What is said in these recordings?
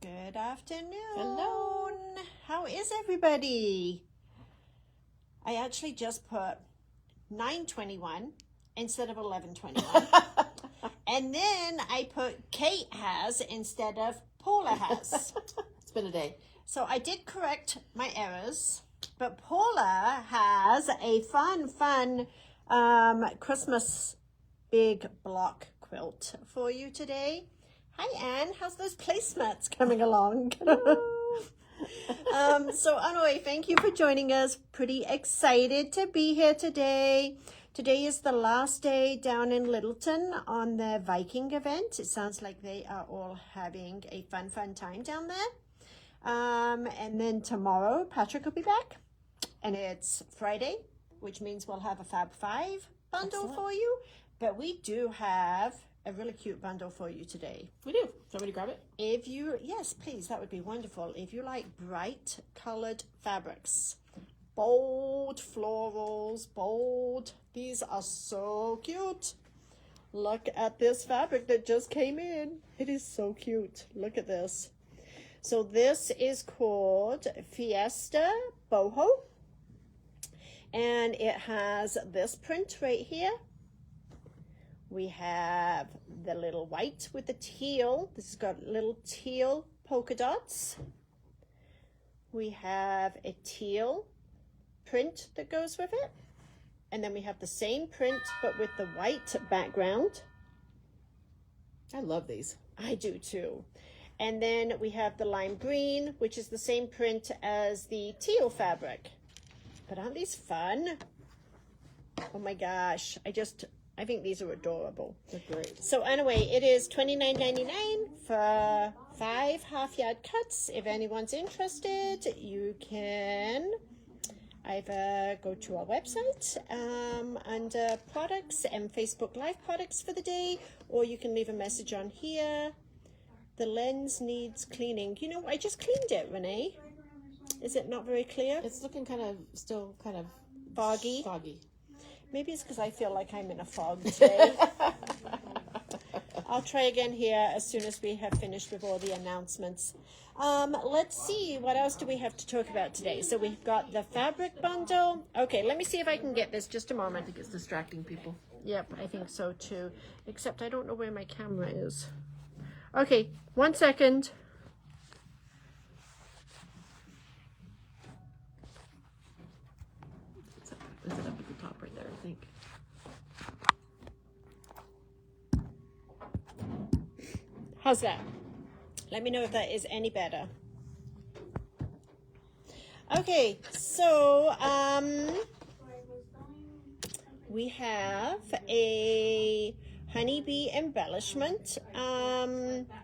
Good afternoon. Hello. How is everybody? I actually just put 9:21 instead of 11:21. And then I put Kate has instead of Paula has. It's been a day. So I did correct my errors, but Paula has a fun Christmas big block quilt for you today. Hi, Anne. How's those placemats coming along? So anyway, thank you for joining us. Pretty excited to be here today. Today is the last day down in Littleton on the Viking event. It sounds like they are all having a fun time down there. And then tomorrow, Patrick will be back. And it's Friday, which means we'll have a Fab 5 bundle for you. But we do have a really cute bundle for you today. We do. Somebody grab it? Yes, please, that would be wonderful. If you like bright colored fabrics, bold florals, these are so cute. Look at this fabric that just came in. It is so cute. Look at this. So this is called Fiesta Boho. And it has this print right here. We have the little white with the teal. This has got little teal polka dots. We have a teal print that goes with it. And then we have the same print, but with the white background. I love these. I do too. And then we have the lime green, which is the same print as the teal fabric. But aren't these fun? Oh my gosh. I think these are adorable. They're great. So anyway, it is $29.99 for 5 half-yard cuts. If anyone's interested, you can either go to our website under products and Facebook Live products for the day, or you can leave a message on here. The lens needs cleaning. You know, I just cleaned it, Renee. Is it not very clear? It's looking still kind of foggy. Maybe it's because I feel like I'm in a fog today. I'll try again here as soon as we have finished with all the announcements. Let's see, what else do we have to talk about today? So we've got the fabric bundle. Okay, let me see if I can get this just a moment. I think it's distracting people. Yep, I think so too. Except I don't know where my camera is. Okay, 1 second. Is it up at the top right there, I think? How's that? Let me know if that is any better. Okay, so we have a honeybee embellishment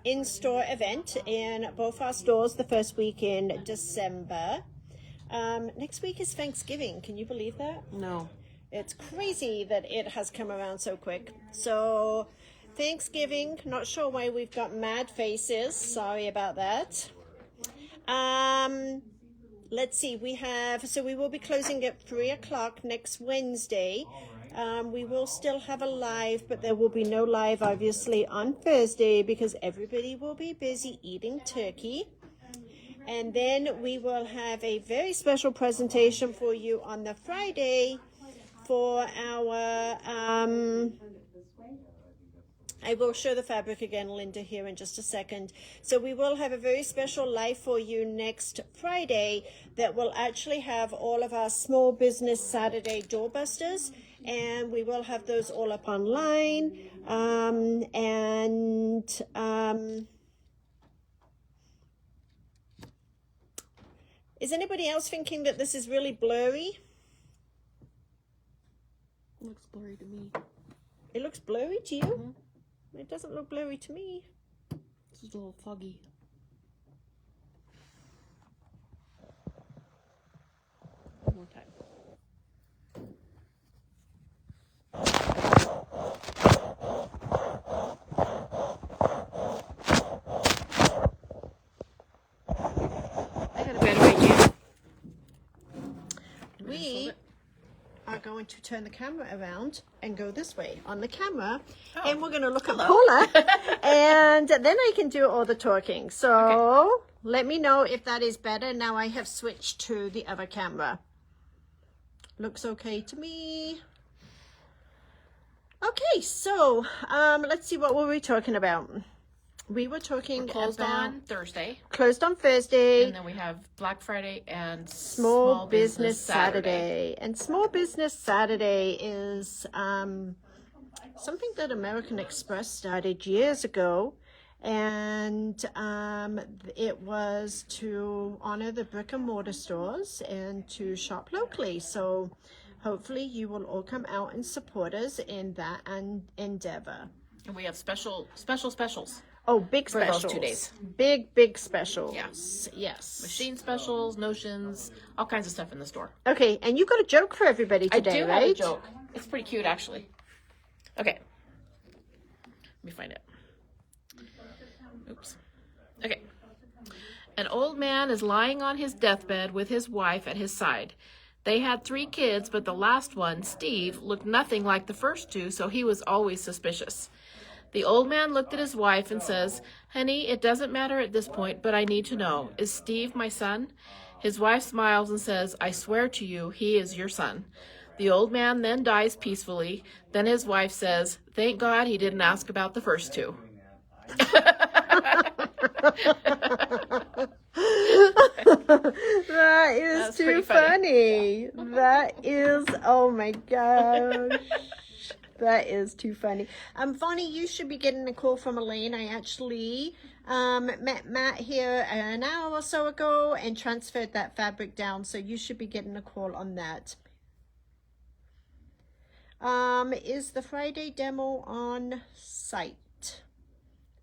in-store event in both our stores the first week in December. Next week is Thanksgiving. Can you believe that? No. It's crazy that it has come around so quick. So Thanksgiving, not sure why we've got mad faces. Sorry about that. Let's see, we will be closing at 3 o'clock next Wednesday. We will still have a live, but there will be no live, obviously, on Thursday because everybody will be busy eating turkey. And then we will have a very special presentation for you on the Friday for our, I will show the fabric again, Linda, here in just a second. So we will have a very special live for you next Friday that will actually have all of our Small Business Saturday doorbusters. And we will have those all up online. Is anybody else thinking that this is really blurry? It looks blurry to me. It looks blurry to you? Mm-hmm. It doesn't look blurry to me. It's just a little foggy. One more time. I got a better idea. We are going to turn the camera around and go this way on the camera. Oh. And we're going to look at Paula. And then I can do all the talking. So let me know if that is better. Now I have switched to the other camera. Looks okay to me. Okay, so let's see, what were we talking about? We were talking Closed about on Thursday. Closed on Thursday. And then we have Black Friday and Small Business Saturday. And Small Business Saturday is something that American Express started years ago. And it was to honor the brick and mortar stores and to shop locally. So hopefully you will all come out and support us in that endeavor. And we have specials. Oh, big For those specials. 2 days. Big specials. Yeah. Yes. Machine specials, notions, all kinds of stuff in the store. Okay, and you got a joke for everybody today, I do right? have a joke. It's pretty cute, actually. Okay. Let me find it. Oops. Okay. An old man is lying on his deathbed with his wife at his side. They had 3 kids, but the last one, Steve, looked nothing like the first 2, so he was always suspicious. The old man looked at his wife and says, "Honey, it doesn't matter at this point, but I need to know, is Steve my son?" His wife smiles and says, "I swear to you, he is your son." The old man then dies peacefully. Then his wife says, "Thank God he didn't ask about the first 2. That is too funny. That is, oh my gosh. That is too funny. Bonnie, you should be getting a call from Elaine. I actually met Matt here an hour or so ago and transferred that fabric down, so you should be getting a call on that. Is the Friday demo on site?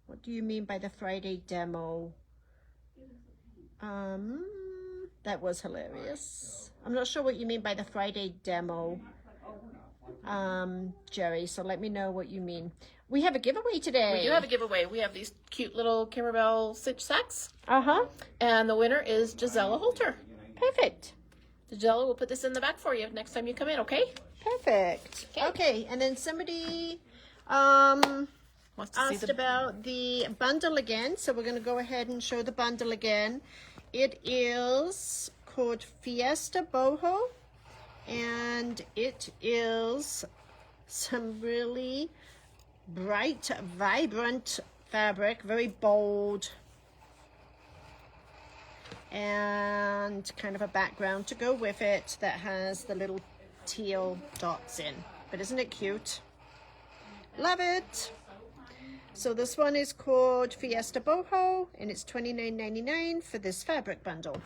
What do you mean by the Friday demo? That was hilarious. I'm not sure what you mean by the Friday demo, Jerry, so let me know what you mean. We have a giveaway today. We do have a giveaway. We have these cute little Camera stitch sacks. Uh-huh. And the winner is Gisela Holter. Perfect. Gisela will put this in the back for you next time you come in, okay? Perfect. Okay, and then somebody Wants to see asked the... about the bundle again, so we're going to go ahead and show the bundle again. It is called Fiesta Boho, and it is some really bright, vibrant fabric, very bold, and kind of a background to go with it that has the little teal dots in. But isn't it cute? Love it. So this one is called Fiesta Boho, and it's $29.99 for this fabric bundle.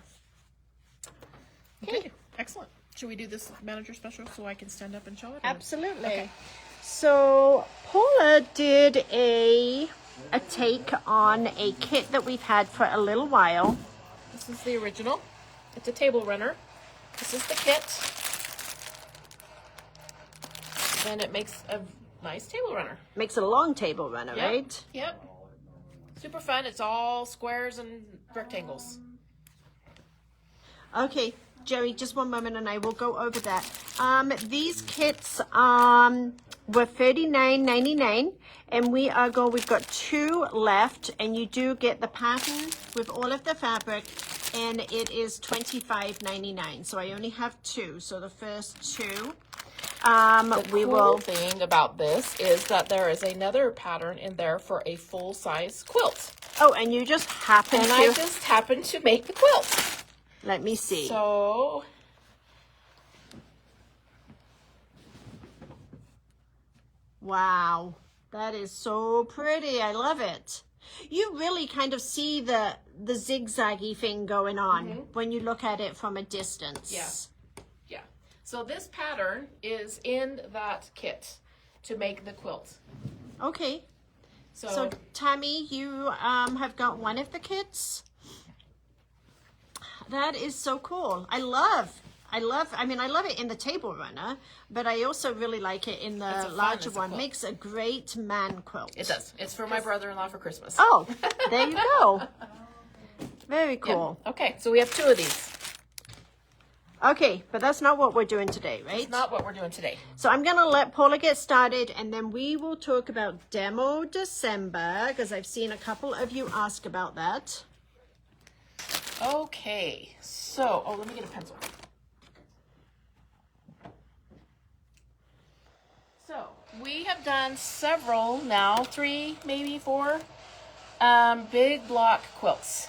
Okay, excellent. Should we do this manager special so I can stand up and show it? Absolutely. Okay. So Paula did a take on a kit that we've had for a little while. This is the original. It's a table runner. This is the kit. And it makes a nice table runner. Makes a long table runner, Yep. right? Yep. Super fun. It's all squares and rectangles. Okay, Jerry, just one moment and I will go over that. These kits were $39.99, and we've got 2 left, and you do get the pattern with all of the fabric, and it is $25.99. So I only have 2. So the first 2 The cool thing about this is that there is another pattern in there for a full-size quilt. Oh, and you just happen And to... I just happened to make the quilt. Let me see. So... Wow, that is so pretty. I love it. You really kind of see the zigzaggy thing going on when you look at it from a distance. Yeah. Yeah. So this pattern is in that kit to make the quilt. Okay. So, So Tammy, you have got one of the kits. That is so cool. I love it in the table runner, but I also really like it in the larger one. quilt. Makes a great man quilt. it does. It's for my brother-in-law for Christmas. Oh, there you go. Very Yeah. cool. Okay, so we have 2 of these. Okay, but that's not what we're doing today, right? It's not what we're doing today. So I'm going to let Paula get started, and then we will talk about Demo December, because I've seen a couple of you ask about that. Okay, so, let me get a pencil. So, we have done several now, 3, maybe 4, big block quilts.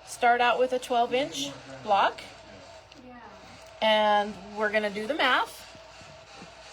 Start out with a 12-inch block, and we're going to do the math.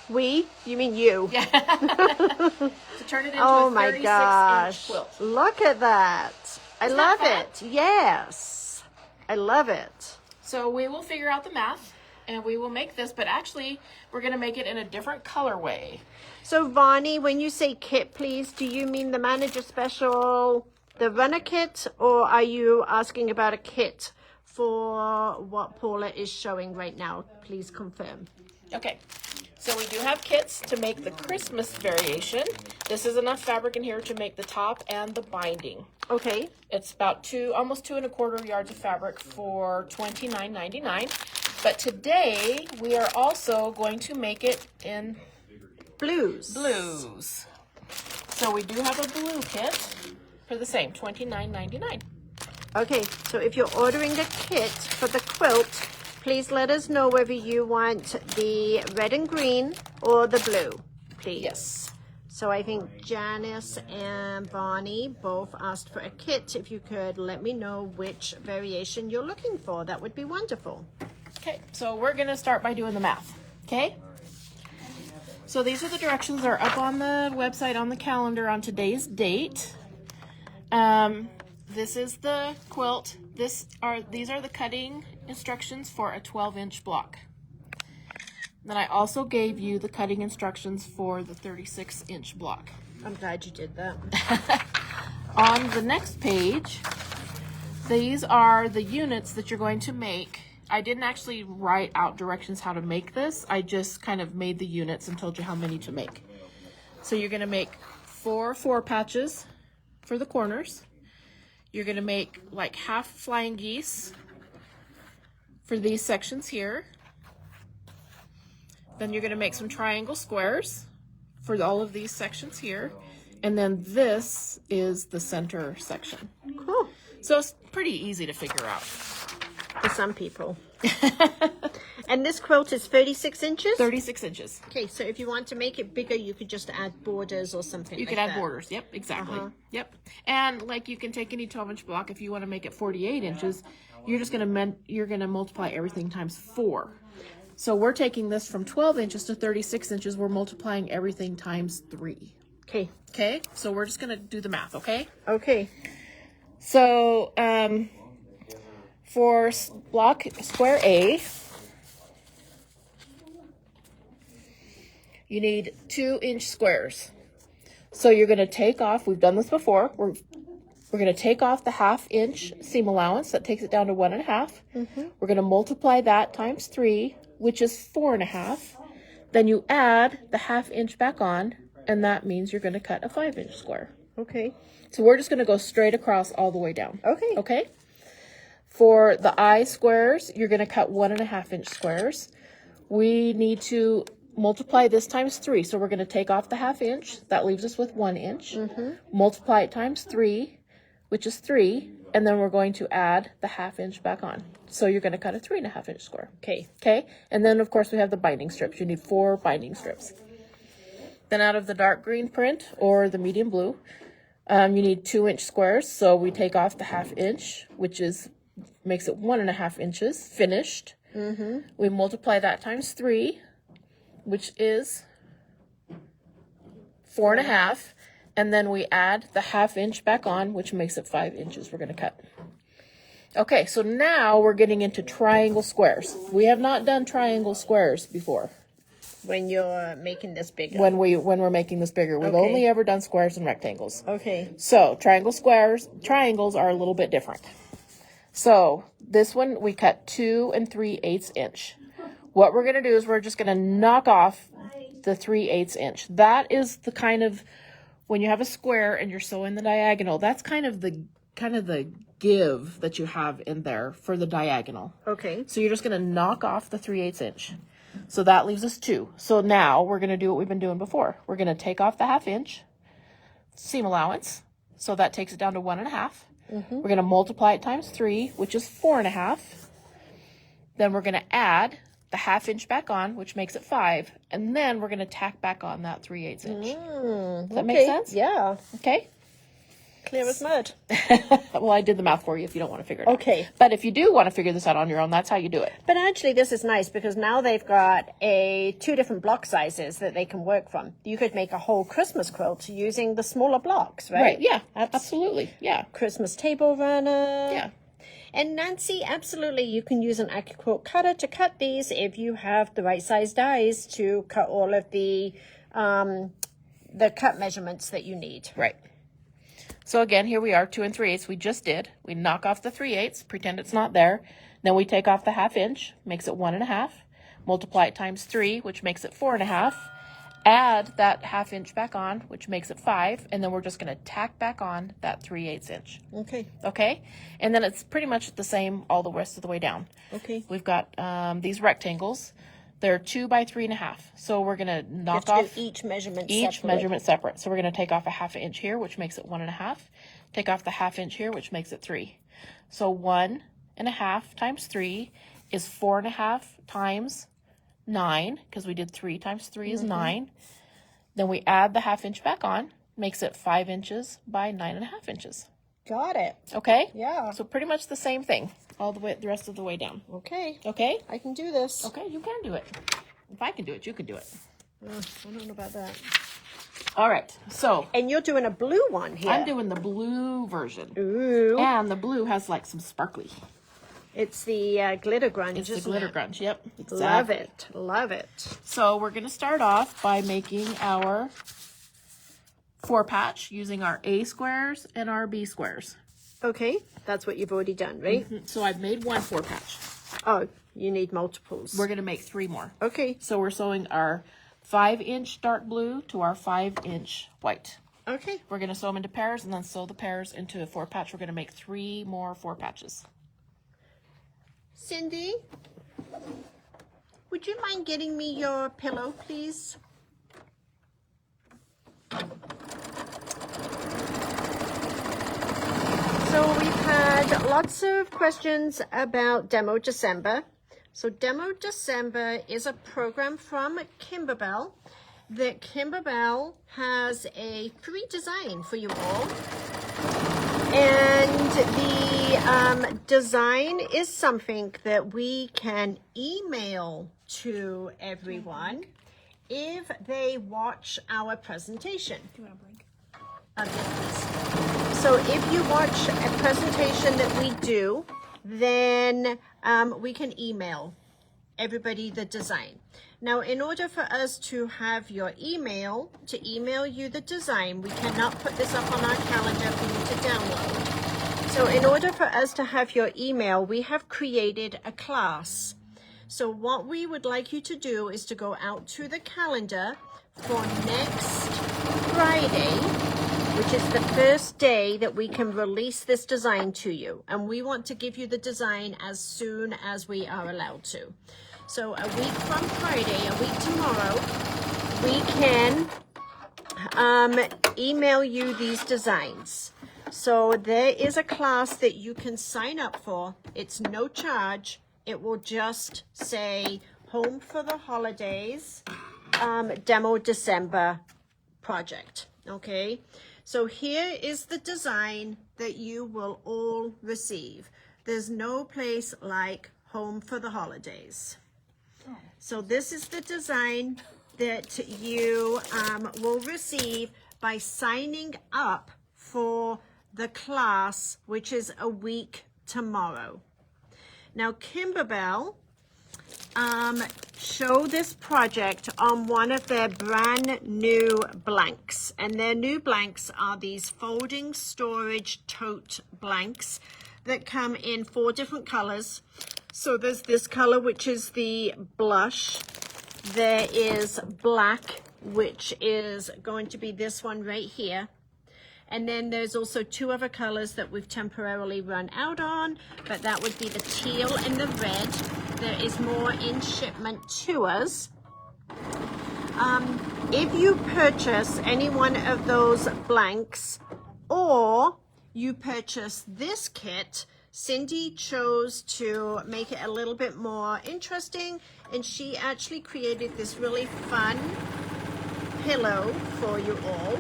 We? You mean you? Yeah. To turn it into Oh a my 36-inch gosh. quilt. Look at that. I Isn't love that it. Yes. I love it. So we will figure out the math, and we will make this, but actually, we're going to make it in a different colorway. So, Vonnie, when you say kit, please, do you mean the Manager Special, the runner kit, or are you asking about a kit for what Paula is showing right now? Please confirm. Okay, so we do have kits to make the Christmas variation. This is enough fabric in here to make the top and the binding. Okay. It's about almost 2 1/4 yards of fabric for $29.99. But today we are also going to make it in Blues. So we do have a blue kit for the same $29.99. Okay, so if you're ordering a kit for the quilt, please let us know whether you want the red and green or the blue, please. Yes. So I think Janice and Bonnie both asked for a kit. If you could let me know which variation you're looking for, that would be wonderful. Okay, so we're going to start by doing the math, okay? So these are the directions that are up on the website on the calendar on today's date. This is the quilt. These are the cutting instructions for a 12-inch block. Then I also gave you the cutting instructions for the 36-inch block. I'm glad you did that. On the next page, these are the units that you're going to make. I didn't actually write out directions how to make this. I just kind of made the units and told you how many to make. So you're going to make 4 patches for the corners. You're going to make like half flying geese for these sections here. Then you're going to make some triangle squares for all of these sections here. And then this is the center section. Cool. So it's pretty easy to figure out. For some people. And this quilt is 36 inches? 36 inches. Okay, so if you want to make it bigger, you could just add borders or something You like could add that. borders. Yep, exactly. Yep. And like you can take any 12-inch block. If you want to make it 48 inches, you're just going to multiply everything times 4. So we're taking this from 12 inches to 36 inches. We're multiplying everything times 3. Okay. Okay? So we're just going to do the math, okay? Okay. So for block square A, you need 2-inch squares. So you're going to take off, we've done this before, we're going to take off the 1/2-inch seam allowance. That takes it down to 1.5. We're going to multiply that times 3, which is 4.5. Then you add the 1/2 inch back on, and that means you're going to cut a 5-inch square. Okay. So we're just going to go straight across all the way down. Okay. Okay? For the eye squares, you're going to cut 1.5-inch squares. We need to multiply this times 3. So we're going to take off the 1/2 inch. That leaves us with 1 inch. Multiply it times 3, which is 3. And then we're going to add the 1/2 inch back on. So you're going to cut a 3.5-inch square. Okay. Okay? And then, of course, we have the binding strips. You need 4 binding strips. Then out of the dark green print or the medium blue, you need 2-inch squares. So we take off the 1/2 inch, which makes it 1.5 inches finished. We multiply that times 3, which is 4.5. And then we add the 1/2 inch back on, which makes it 5 inches we're going to cut. Okay, so now we're getting into triangle squares. We have not done triangle squares before. When you're making this bigger. When we're making this bigger. We've Okay. only ever done squares and rectangles. Okay. So triangles are a little bit different. So this one we cut 2 3/8 inch. What we're going to do is we're just going to knock off the 3/8 inch. That is the kind of, when you have a square and you're sewing the diagonal, that's kind of the kind of the give that you have in there for the diagonal. Okay. So you're just going to knock off the 3/8 inch. So that leaves us 2. So now we're going to do what we've been doing before. We're going to take off the 1/2 inch seam allowance. So that takes it down to 1.5. We're going to multiply it times 3, which is 4.5. Then we're going to add the 1/2 inch back on, which makes it 5. And then we're going to tack back on that 3/8 inch. Does that make sense? Yeah. Okay. Clear as mud. Well, I did the math for you if you don't want to figure it out. Okay. But if you do want to figure this out on your own, that's how you do it. But actually, this is nice because now they've got 2 different block sizes that they can work from. You could make a whole Christmas quilt using the smaller blocks, right? Right, yeah, absolutely, yeah. Christmas table runner. Yeah. And Nancy, absolutely, you can use an AccuQuilt cutter to cut these if you have the right size dies to cut all of the cut measurements that you need. Right. So again, here we are, 2 3/8. We just did. We knock off the 3/8, pretend it's not there. Then we take off the 1/2 inch, makes it 1.5. Multiply it times 3, which makes it 4.5. Add that 1/2 inch back on, which makes it 5. And then we're just going to tack back on that 3/8 inch. Okay. Okay? And then it's pretty much the same all the rest of the way down. Okay. We've got these rectangles. They're 2 by 3.5. So we're going to knock You have to off do each measurement each separately. measurement separate. So we're going to take off a 1/2 inch here, which makes it 1.5. Take off the 1/2 inch here, which makes it 3. So 1.5 times 3 is 4.5 times 9, because we did 3 times 3 is 9. Then we add the 1/2 inch back on, makes it 5 inches by 9.5 inches. Got it. Okay? Yeah. So pretty much the same thing all the way, the rest of the way down. Okay. Okay? I can do this. Okay, you can do it. If I can do it, you can do it. I don't know about that. All right, so And you're doing a blue one here. I'm doing the blue version. Ooh. And the blue has like some sparkly. It's the glitter grunge, It's the isn't glitter it? grunge, yep. Love Exactly. it. Love it. So we're going to start off by making our 4 patch using our A squares and our B squares. Okay. That's what you've already done, right? So I've made 1 4 patch. Oh, you need multiples. We're going to make 3 more. Okay. So we're sewing our 5 inch dark blue to our 5 inch white. Okay. We're going to sew them into pairs and then sew the pairs into a 4 patch. We're going to make 3 more 4 patches. Cindy, would you mind getting me your pillow, please? So we've had lots of questions about Demo December. So Demo December is a program from Kimberbell that Kimberbell has a free design for you all. And the design is something that we can email to everyone if they watch our presentation. Do you want a break? Yes, please. So if you watch a presentation that we do, then we can email everybody the design. Now, in order for us to have your email, to email you the design, we cannot put this up on our calendar for you to download. So in order for us to have your email, we have created a class. So what we would like you to do is to go out to the calendar for next Friday, which is the first day that we can release this design to you. And we want to give you the design as soon as we are allowed to. So a week from Friday, a week tomorrow, we can email you these designs. So there is a class that you can sign up for. It's no charge. It will just say Home for the Holidays, Demo December project. Okay. So here is the design that you will all receive. There's no place like Home for the Holidays. So this is the design that you will receive by signing up for the class, which is a week tomorrow. Now, Kimberbell show this project on one of their brand new blanks. And their new blanks are these folding storage tote blanks that come in 4 different colors. So there's this color, which is the blush. There is black, which is going to be this one right here. And then there's also 2 other colors that we've temporarily run out on, but that would be the teal and the red. There is more in shipment to us. If you purchase any one of those blanks, or you purchase this kit, Cindy chose to make it a little bit more interesting, and she actually created this really fun pillow for you all.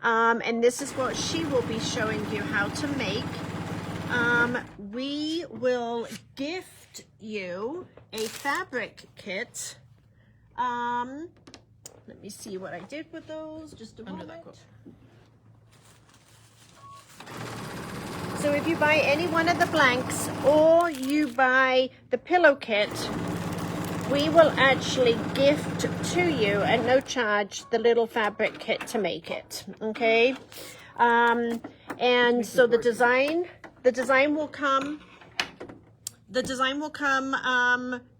And this is what she will be showing you how to make. We will gift you a fabric kit. Let me see what I did with those. Just a moment. So if you buy any one of the blanks or you buy the pillow kit, we will actually gift to you at no charge the little fabric kit to make it. Okay. And so the design will come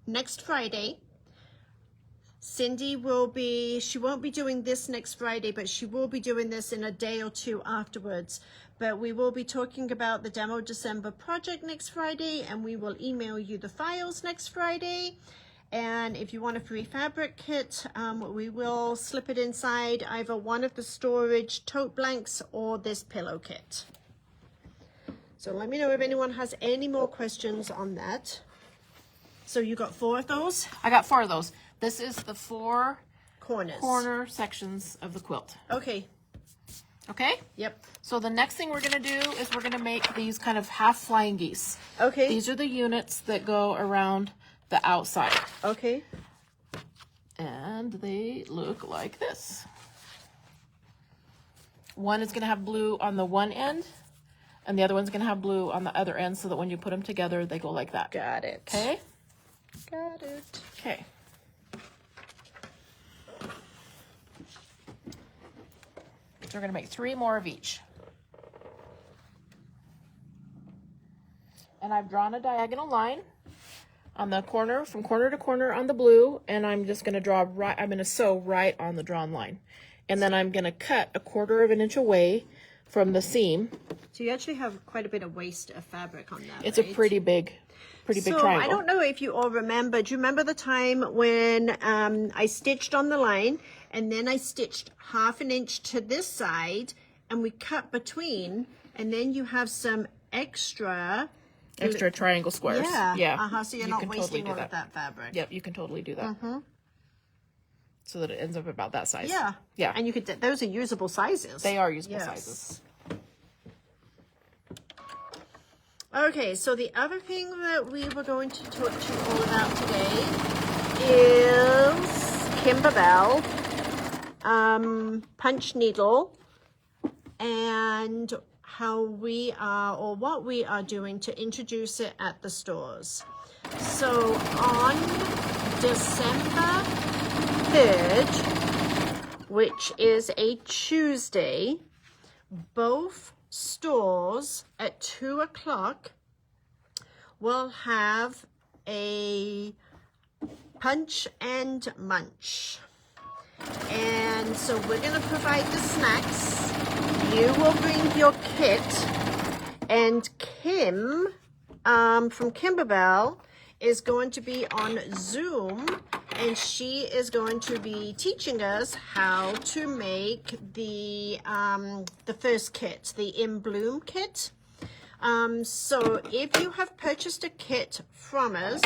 next Friday. Cindy she won't be doing this next Friday, but she will be doing this in a day or 2 afterwards. But we will be talking about the Demo December project next Friday, and we will email you the files next Friday. And if you want a free fabric kit, we will slip it inside either one of the storage tote blanks or this pillow kit. So let me know if anyone has any more questions on that. So you got 4 of those? I got 4 of those. This is the 4 corner sections of the quilt. Okay. Okay? Yep. So the next thing we're going to do is we're going to make these kind of half flying geese. Okay. These are the units that go around the outside. Okay. And they look like this. One is going to have blue on the one end, and the other one's going to have blue on the other end, so that when you put them together, they go like that. Got it. Okay? Got it. Okay. So we're going to make 3 more of each. And I've drawn a diagonal line on the corner, from corner to corner on the blue, and I'm just going to I'm going to sew right on the drawn line. And then I'm going to cut 1/4 inch away from the seam. So you actually have quite a bit of waste of fabric on that, It's right? a pretty big triangle. I don't know if you all remember. Do you remember the time when I stitched on the line, and then I stitched 1/2 inch to this side, and we cut between, and then you have some extra triangle squares. Yeah. So you're not can wasting totally all do of that fabric. Yep, you can totally do that. So that it ends up about that size. Yeah. Yeah. And you could, those are usable sizes. They are usable sizes. Okay, so the other thing that we were going to talk to you all about today is Kimberbell, punch needle, and how we are, or what we are doing to introduce it at the stores. So on December 3rd, which is a Tuesday, both stores at 2 o'clock will have a punch and munch. And so we're going to provide the snacks. You will bring your kit, and Kim from Kimberbell is going to be on Zoom, and she is going to be teaching us how to make the first kit, the In Bloom kit. So if you have purchased a kit from us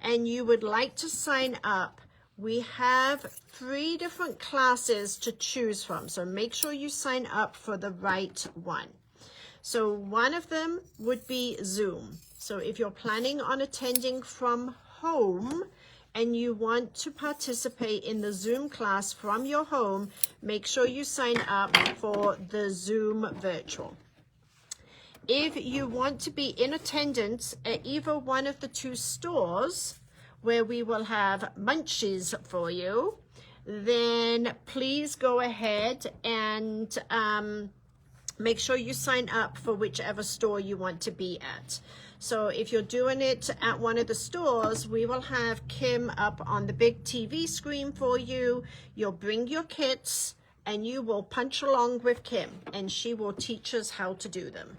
and you would like to sign up, we have 3 different classes to choose from. So make sure you sign up for the right one. So one of them would be Zoom. So if you're planning on attending from home and you want to participate in the Zoom class from your home, make sure you sign up for the Zoom virtual. If you want to be in attendance at either one of the 2 stores where we will have munchies for you, then please go ahead and make sure you sign up for whichever store you want to be at. So if you're doing it at one of the stores, we will have Kim up on the big TV screen for you. You'll bring your kits, and you will punch along with Kim, and she will teach us how to do them.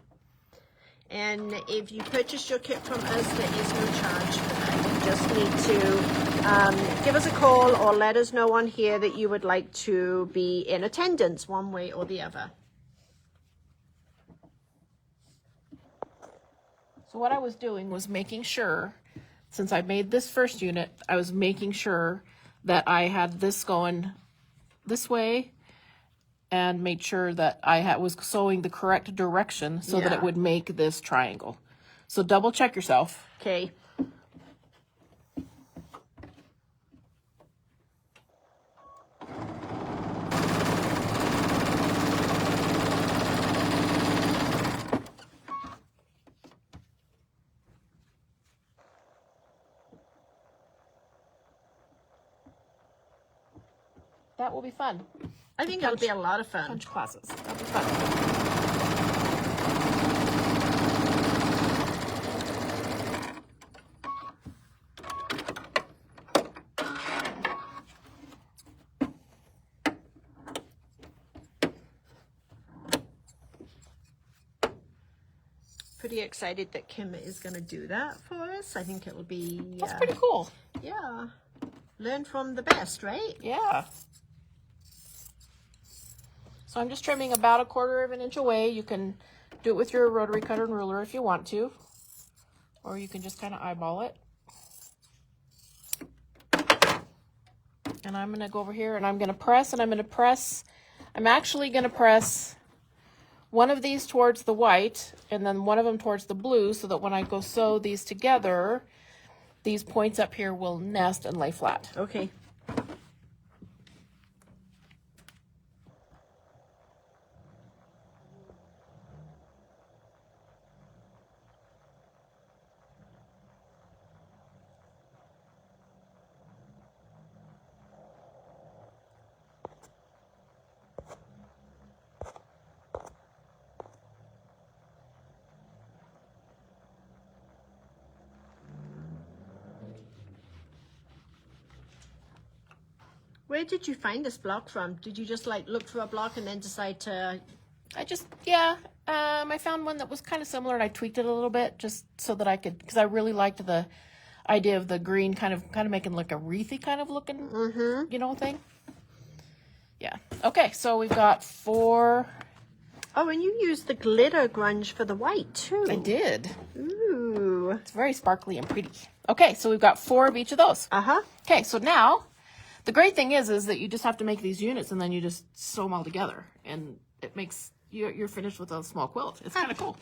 And if you purchase your kit from us, there is no charge for that. You just need to give us a call or let us know on here that you would like to be in attendance one way or the other. So what I was doing was making sure, since I made this first unit, I was making sure that I had this going this way and made sure that I was sewing the correct direction so that it would make this triangle. So double check yourself. Okay. That will be fun. I think it'll be a lot of fun. Punch classes. That'll be fun. Pretty excited that Kim is going to do that for us. I think it will be... That's pretty cool. Yeah. Learn from the best, right? Yeah. So I'm just trimming about 1/4 of an inch away. You can do it with your rotary cutter and ruler if you want to, or you can just kind of eyeball it. And I'm going to go over here and I'm going to press, and I'm actually going to press one of these towards the white and then one of them towards the blue, so that when I go sew these together, these points up here will nest and lay flat. Okay. Where did you find this block from? Did you just like look for a block and then decide to... I found one that was kind of similar and I tweaked it a little bit just so that I could, because I really liked the idea of the green kind of making like a wreathy kind of looking, you know, thing. Yeah. Okay, so we've got 4. Oh, and you used the glitter grunge for the white too. I did. Ooh. It's very sparkly and pretty. Okay, so we've got 4 of each of those. Uh-huh. Okay, so now the great thing is that you just have to make these units and then you just sew them all together, and it makes you're finished with a small quilt. It's kind of cool.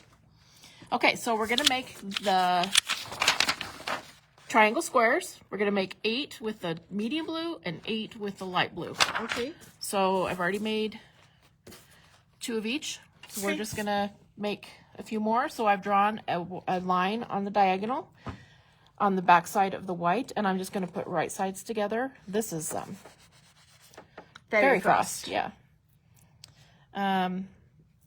Okay, so we're gonna make the triangle squares. We're gonna make 8 with the medium blue and 8 with the light blue. Okay. So I've already made 2 of each. So we're just gonna make a few more. So I've drawn a line on the diagonal on the back side of the white, and I'm just going to put right sides together. This is Fairy Frost, yeah. And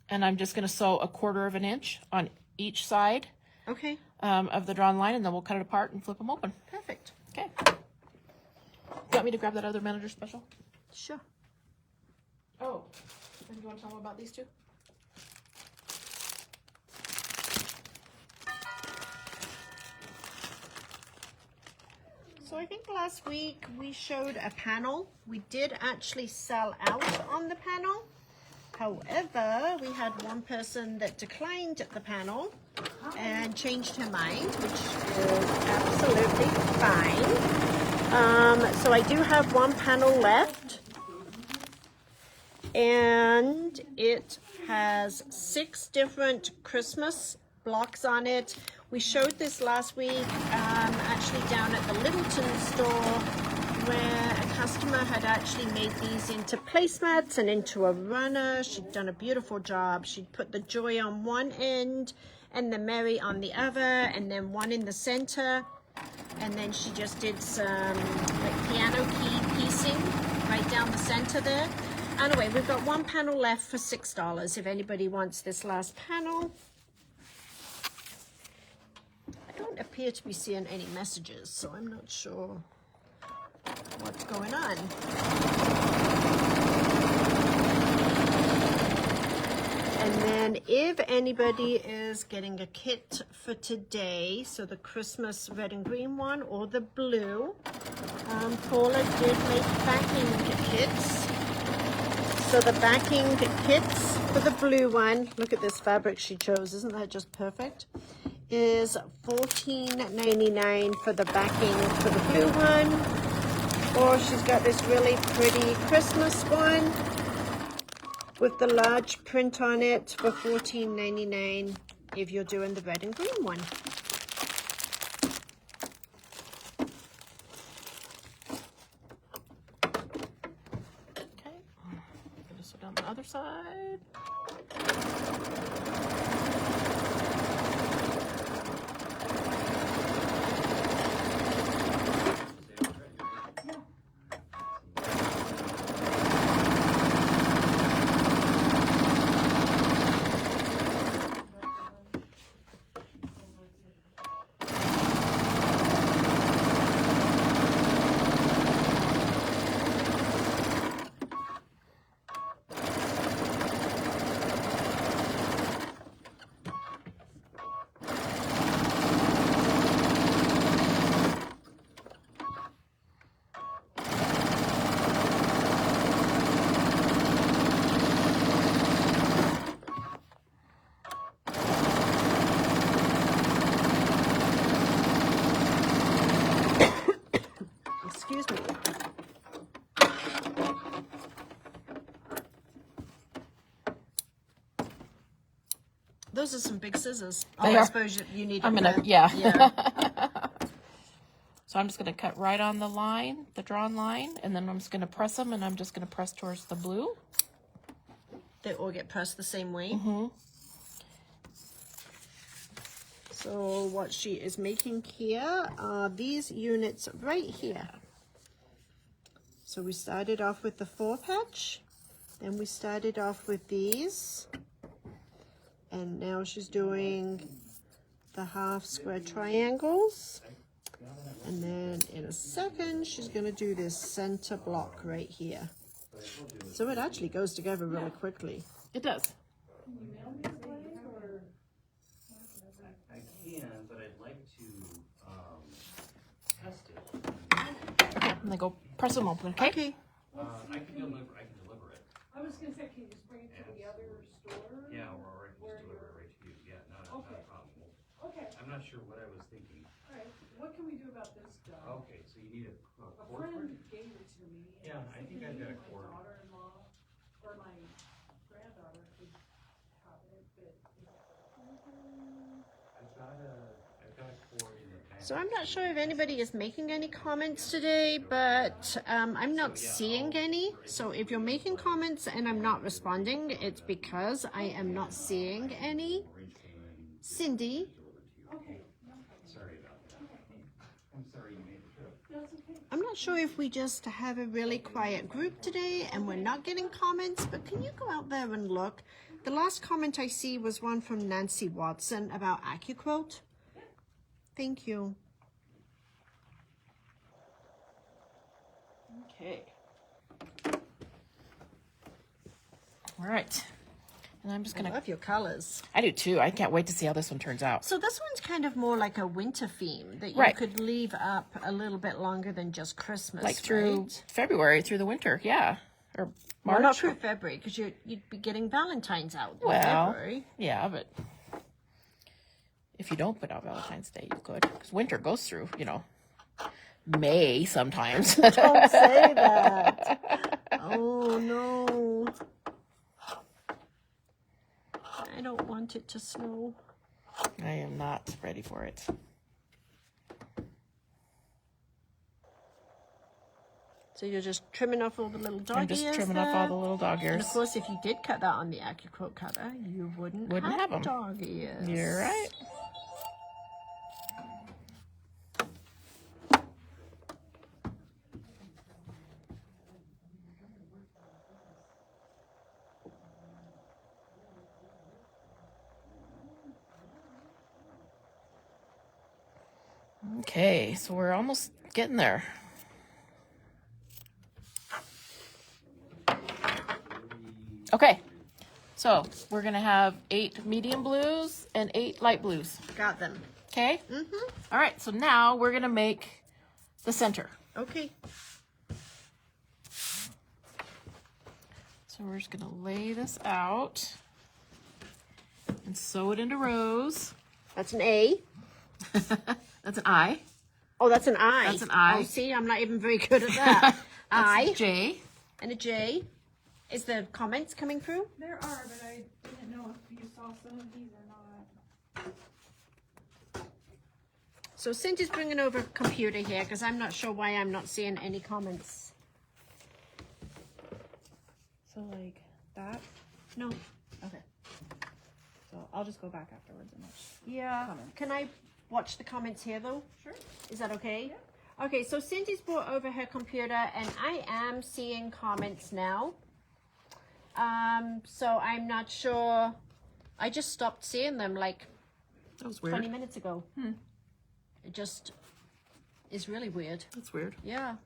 I'm just going to sew 1/4 of an inch on each side Okay. of the drawn line, and then we'll cut it apart and flip them open. Perfect. Okay. You want me to grab that other manager special? Sure. Oh, and you want to tell them about these two? So I think last week we showed a panel. We did actually sell out on the panel. However, we had one person that declined the panel and changed her mind, which is absolutely fine. So I do have one panel left, and it has 6 different Christmas blocks on it. We showed this last week, actually down at the Littleton store, where a customer had actually made these into placemats and into a runner. She'd done a beautiful job. She'd put the joy on one end and the Mary on the other, and then one in the center. And then she just did some like piano key piecing right down the center there. Anyway, we've got one panel left for $6 if anybody wants this last panel. I don't appear to be seeing any messages, so I'm not sure what's going on. And then if anybody is getting a kit for today, so the Christmas red and green one or the blue, Paula did make backing kits. So the backing kits for the blue one, look at this fabric she chose, isn't that just perfect? Is $14.99 for the backing for the blue one. Or she's got this really pretty Christmas one with the large print on it for $14.99 if you're doing the red and green one. Okay, put this one on the other side. Excuse me. Those are some big scissors. They I are. suppose you need. I'm gonna, yeah. So I'm just gonna cut right on the line, the drawn line, and then I'm just gonna press them, and I'm just gonna press towards the blue. They all get pressed the same way. Mm-hmm. So what she is making here are these units right here. So we started off with the 4-patch, then we started off with these, and now she's doing the half square triangles, and then in a second she's going to do this center block right here. So it actually goes together really quickly. It does. I can, but I'd like to test it. And then go press them open, okay? Okay. I can deliver it. I was gonna say, can you just bring it to the other store? Yeah, or I can just deliver it right to you. Yeah, not a problem. Okay, I'm not sure what I was thinking. all right, what can we do about this, Doug? Okay, so you need a A cord for friend it? gave it to me. and Yeah, I think I've got a cord. My daughter-in-law, or my granddaughter could have it, but. I've got a cord in the back. So I'm not sure if anybody is making any comments today, but I'm not seeing any. So if you're making comments and I'm not responding, it's because I am not seeing any. Cindy, Sorry about that. I'm sorry you made the trip. That's okay. I'm not sure if we just have a really quiet group today and we're not getting comments, but can you go out there and look? The last comment I see was one from Nancy Watson about AccuQuilt. Thank you. Okay. All right. And I'm just I gonna, love your colors. I do too. I can't wait to see how this one turns out. So this one's kind of more like a winter theme that you Right. could leave up a little bit longer than just Christmas, Like through right? February, through the winter, yeah. Or March. Well, not through February, because you'd be getting Valentine's out in Well, February. yeah, but if you don't put out Valentine's Day, you could. Because winter goes through, May sometimes. Don't say that. Oh, no. I don't want it to snow. I am not ready for it. So you're just trimming off all the little dog I'm just ears trimming there. off all the little dog And ears. of course, if you did cut that on the AccuQuilt cutter, you wouldn't Wouldn't have 'em. dog ears. You're right. Okay, so we're almost getting there. Okay, So we're gonna have 8 medium blues and 8 light blues. Got them. Okay? Mm-hmm. All right, so now we're gonna make the center. Okay. So we're just gonna lay this out and sew it into rows. That's an A. That's an I. Oh, that's an I. That's an I. Oh, see, I'm not even very good at that. That's I. a J. And a J. Is the comments coming through? There are, but I didn't know if you saw some of these or not. So Cynthia's bringing over a computer here because I'm not sure why I'm not seeing any comments. So like that? No. Okay. So I'll just go back afterwards and watch. Yeah. Comments. Can I watch the comments here though? Sure. Is that okay? Yeah. Okay, so Cynthia's brought over her computer and I am seeing comments now. So I'm not sure. I just stopped seeing them like That was weird. 20 minutes ago. It just is really weird. That's weird. Yeah.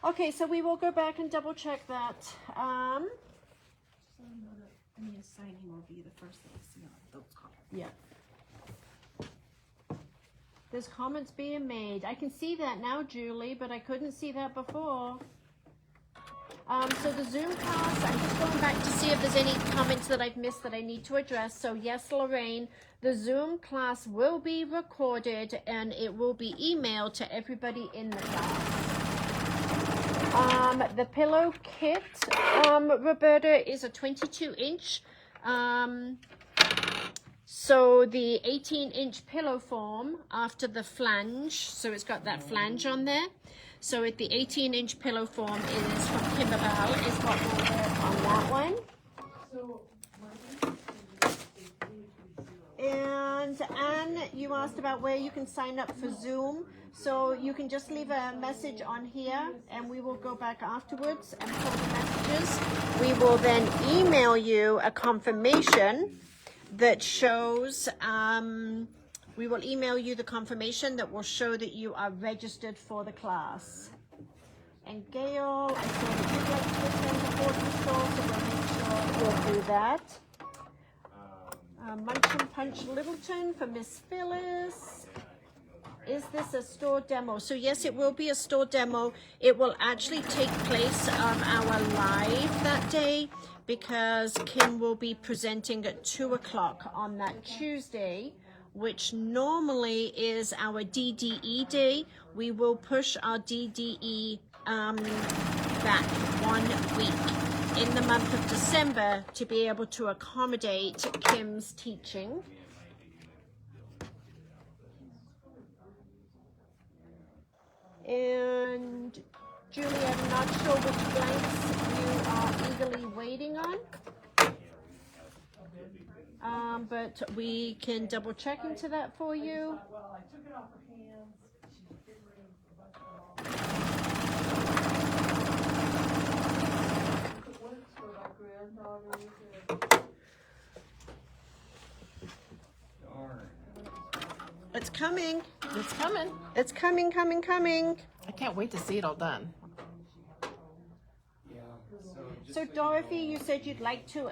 Okay, so we will go back and double check that. So you know that any assigning will be the first thing I see on those comments. Yeah. There's comments being made. I can see that now, Julie, but I couldn't see that before. So the Zoom class, I'm just going back to see if there's any comments that I've missed that I need to address. So yes, Lorraine, the Zoom class will be recorded and it will be emailed to everybody in the class. The pillow kit, Roberta, is a 22-inch. So the 18-inch pillow form after the flange, so it's got that flange on there. So at the 18-inch pillow form is from Kimberbell, is what we'll work on that one. And Anne, you asked about where you can sign up for Zoom. So you can just leave a message on here and we will go back afterwards and pull the messages. We will then email you a confirmation that shows, we will email you the confirmation that will show that you are registered for the class. And Gail, I saw that you'd like to attend the boarding school, so we'll make sure we'll do that. Munch and Punch Littleton for Miss Phyllis. Is this a store demo? So yes, it will be a store demo. It will actually take place on our live that day because Kim will be presenting at 2 o'clock on that Tuesday, which normally is our DDE day. We will push our DDE back 1 week in the month of December to be able to accommodate Kim's teaching. And Julie, I'm not sure which blanks you are eagerly waiting on. But we can double check into that for you. Well, I took it off her hands. She's getting rid of a bunch of them all. It works for my granddaughters. Darn. It's coming. It's coming. It's coming, coming, coming. I can't wait to see it all done. Yeah. So Dorothy, you said you'd like to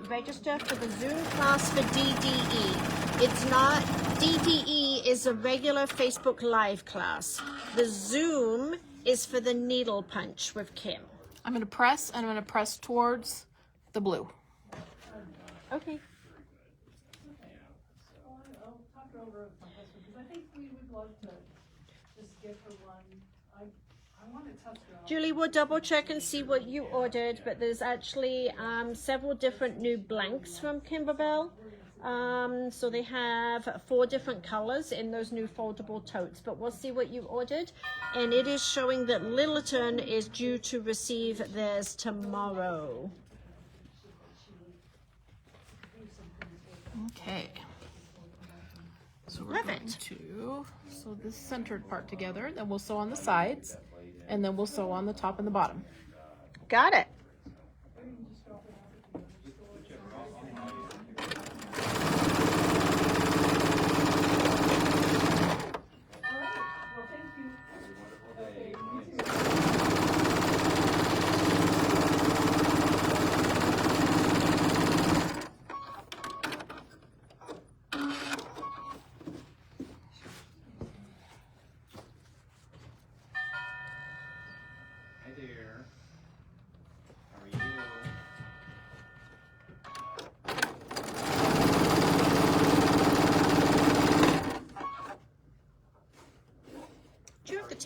register for the Zoom class for DDE. It's not, DDE is a regular Facebook Live class. The Zoom is for the needle punch with Kim. I'm going to press, and I'm going to press towards the blue. Okay. I'll talk it over with my husband because I think we would love to just give her one. I want to test her out. Julie, we'll double check and see what you ordered, but there's actually several different new blanks from Kimberbell. So they have 4 different colors in those new foldable totes, but we'll see what you ordered. And it is showing that Littleton is due to receive theirs tomorrow. Okay. So we're Love going it. to sew this centered part together, then we'll sew on the sides, and then we'll sew on the top and the bottom. Got it. Well, thank you. Have a wonderful day.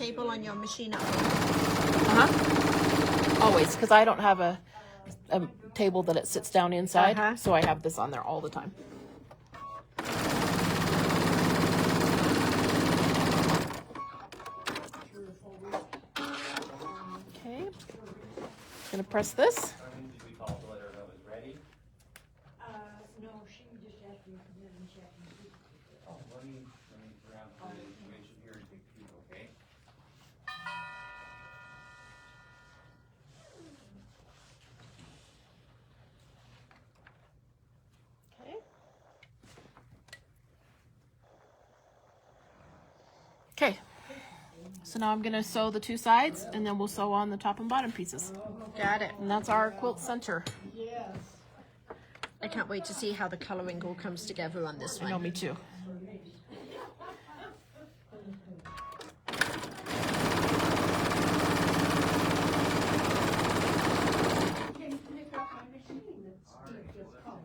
table on your machine at Always, because I don't have a table that it sits down inside, Uh-huh. so I have this on there all the time. Okay, gonna press this. Did we call to let her know it was ready? No, she just asked me to come in and check and see. Oh, let me grab the information here and take a peek, okay? Okay. Okay. So now I'm gonna sew the two sides, and then we'll sew on the top and bottom pieces. Got it. And that's our quilt center. Yes. I can't wait to see how the coloring all comes together on this I know, one. me too. Can you pick up my machine that's Steve just called?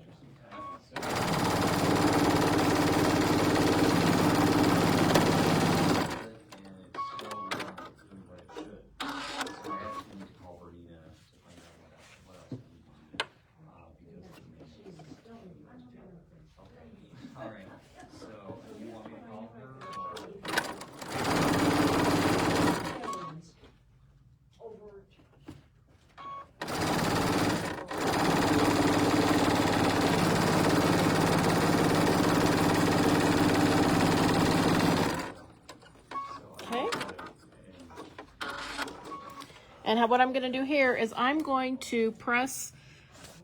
Okay. And what I'm going to do here is I'm going to press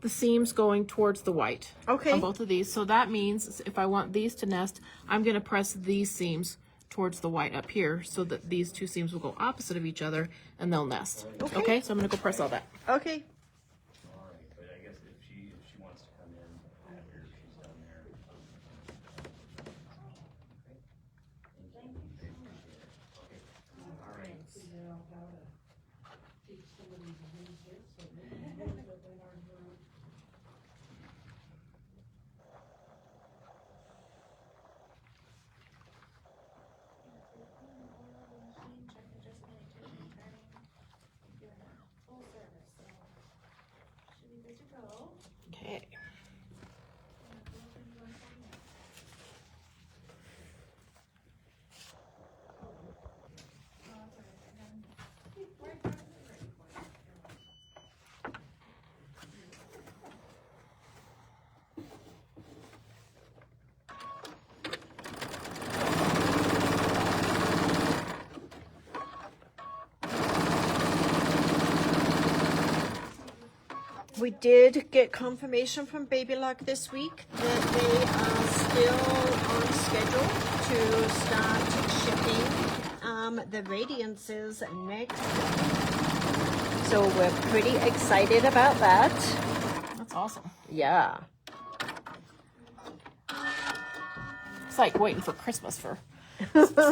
the seams going towards the white Okay. on both of these. So that means if I want these to nest, I'm going to press these seams towards the white up here so that these two seams will go opposite of each other and they'll nest. Okay. So I'm going to go press all that. Okay. All right, but I guess if she wants to come in after she's done there. Thank you. Okay. All right. Figure out how to teach some of these things here, so maybe things that they aren't doing. Okay. We did get confirmation from Baby Lock this week that they are still on schedule to start shipping the Radiances next week. So we're pretty excited about that. That's awesome. Yeah. It's like waiting for Christmas for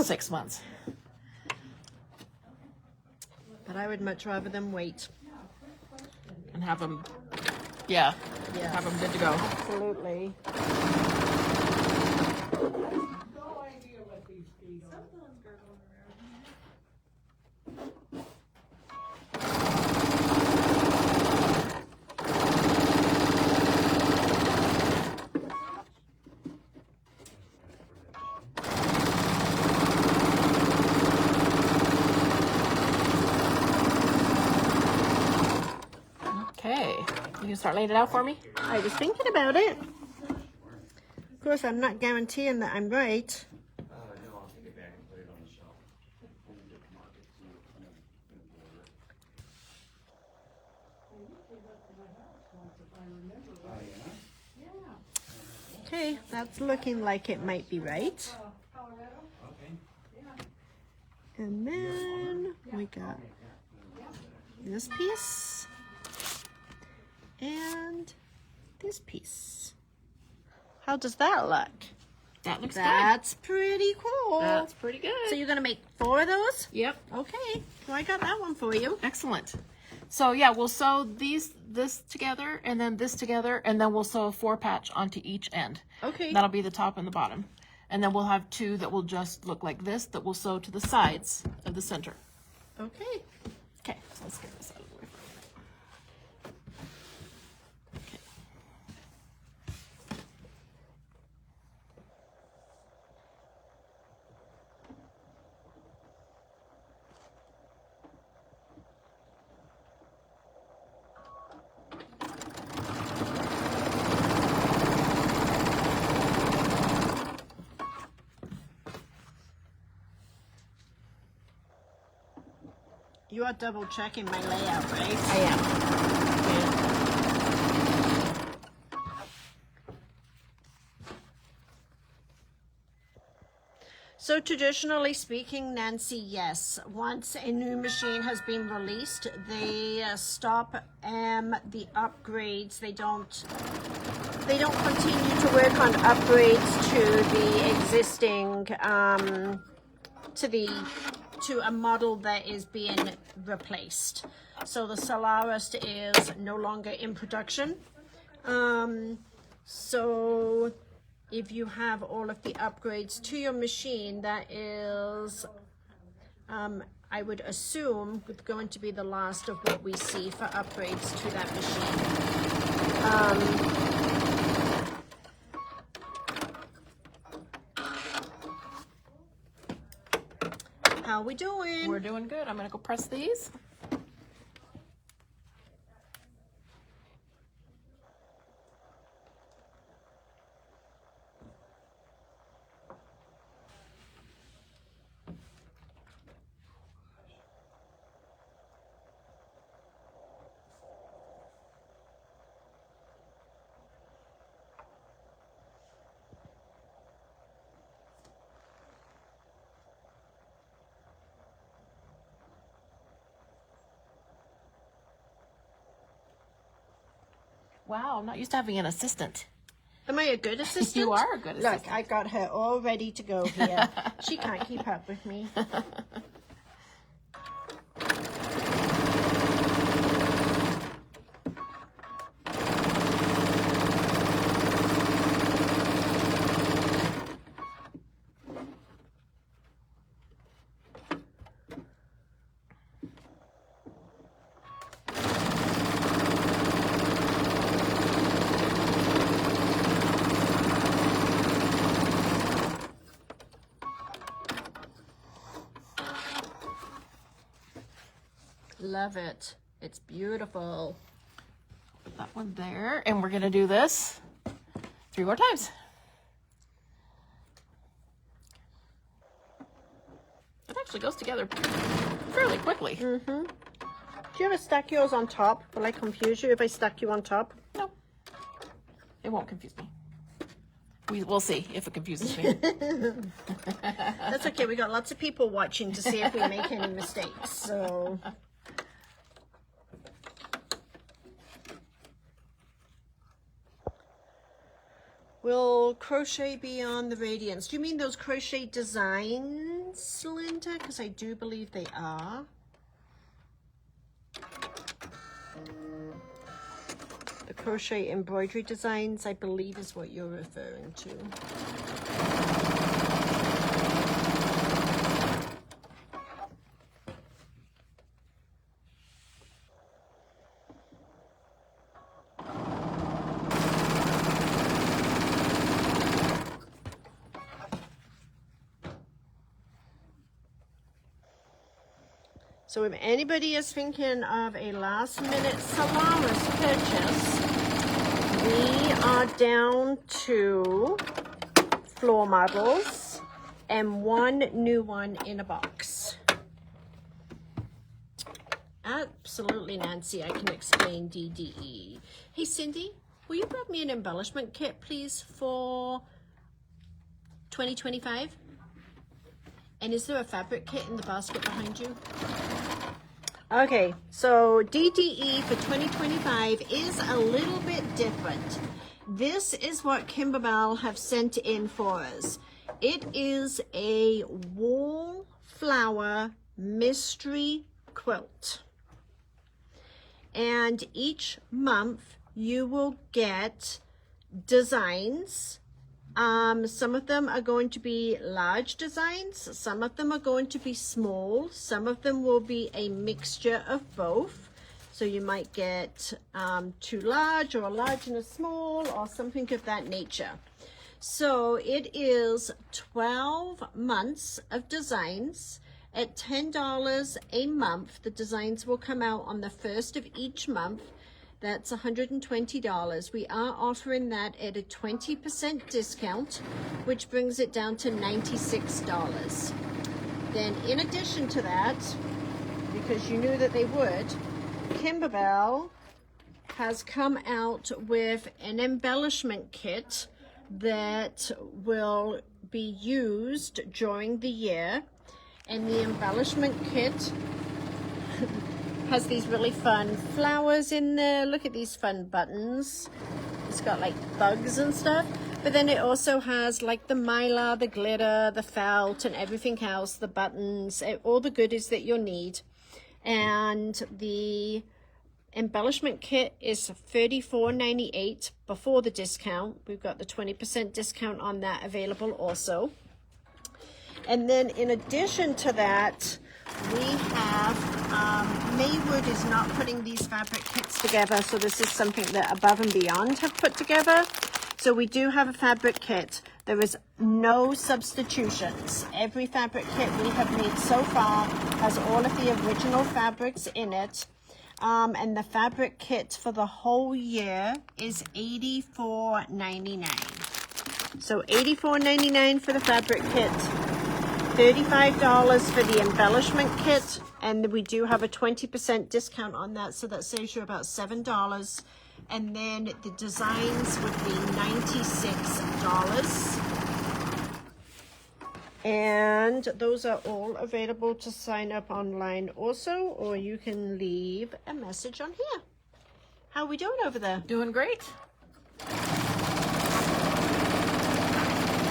6 months. But I would much rather them wait. And have them, yeah, Yes. have them good to go. Absolutely. No idea what these feet are. Okay, you can start laying it out for me? I was thinking about it. Of course, I'm not guaranteeing that I'm right. No, I'll take it back and put it on the shelf. And then just mark it to, Oh, yeah? Okay, that's looking like it might be right. Colorado? Okay. And then we got this piece and this piece. How does that look? That looks That's pretty cool. good. That's pretty good. So you're gonna make 4 of those? Yep. Okay, well I got that one for you. Excellent. So yeah, we'll sew this together and then this together, and then we'll sew a 4 patch onto each end. Okay. That'll be the top and the bottom. And then we'll have 2 that will just look like this, that will sew to the sides of the center. Okay. Okay, so let's get this out of the way. Okay. You are double checking my layout, right? I am. So traditionally speaking, Nancy, yes, once a new machine has been released, they stop the upgrades. They don't continue to work on upgrades to the existing to a model that is being replaced. So the Solaris is no longer in production. So if you have all of the upgrades to your machine, that is, I would assume, going to be the last of what we see for upgrades to that machine. How we doing? We're doing good. I'm going to go press these. Wow, I'm not used to having an assistant. Am I a good assistant? You are a good assistant. Look, I got her all ready to go here. She can't keep up with me. Love it. It's beautiful. Put that one there, and we're gonna do this 3 more times. It actually goes together fairly quickly. Mm-hmm. Do you ever stack yours on top? Will I confuse you if I stack you on top? No, it won't confuse me. We'll see if it confuses me. That's okay. We got lots of people watching to see if we make any mistakes. So. Will crochet be on the radiance? Do you mean those crochet designs, Linda? Because I do believe they are. The crochet embroidery designs, I believe, is what you're referring to. So if anybody is thinking of a last minute Solaris purchase, we are down to floor models and 1 new one in a box. Absolutely, Nancy, I can explain DDE. Hey, Cindy, will you grab me an embellishment kit, please, for 2025? And is there a fabric kit in the basket behind you? Okay, so DDE for 2025 is a little bit different. This is what Kimberbell have sent in for us. It is a wallflower mystery quilt. And each month you will get designs Some of them are going to be large designs. Some of them are going to be small. Some of them will be a mixture of both. So you might get two large or a large and a small or something of that nature. So it is 12 months of designs at $10 a month. The designs will come out on the first of each month. That's $120. We are offering that at a 20% discount, which brings it down to $96. Then in addition to that, because you knew that they would, Kimberbell has come out with an embellishment kit that will be used during the year. And the embellishment kit has these really fun flowers in there. Look at these fun buttons. It's got like bugs and stuff. But then it also has like the mylar, the glitter, the felt, and everything else, the buttons, all the goodies that you'll need. And the embellishment kit is $34.98 before the discount. We've got the 20% discount on that available also. And then in addition to that, we have, Maywood is not putting these fabric kits together, so this is something that Above and Beyond have put together. So we do have a fabric kit. There is no substitutions. Every fabric kit we have made so far has all of the original fabrics in it. And the fabric kit for the whole year is $84.99. So $84.99 for the fabric kit. $35 for the embellishment kit, and we do have a 20% discount on that, so that saves you about $7. And then the designs would be $96. And those are all available to sign up online also, or you can leave a message on here. How are we doing over there? Doing great.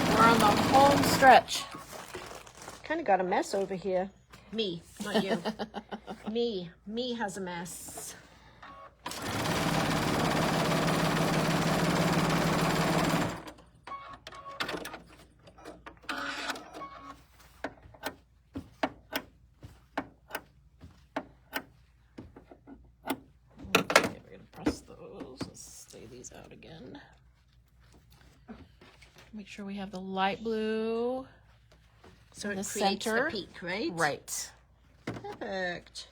We're on the home stretch. Kind of got a mess over here. Me, not you. Me has a mess. Okay, we're gonna press those. Let's lay these out again. Make sure we have the light blue. So in it the creates center. the peak, right? Right. Perfect.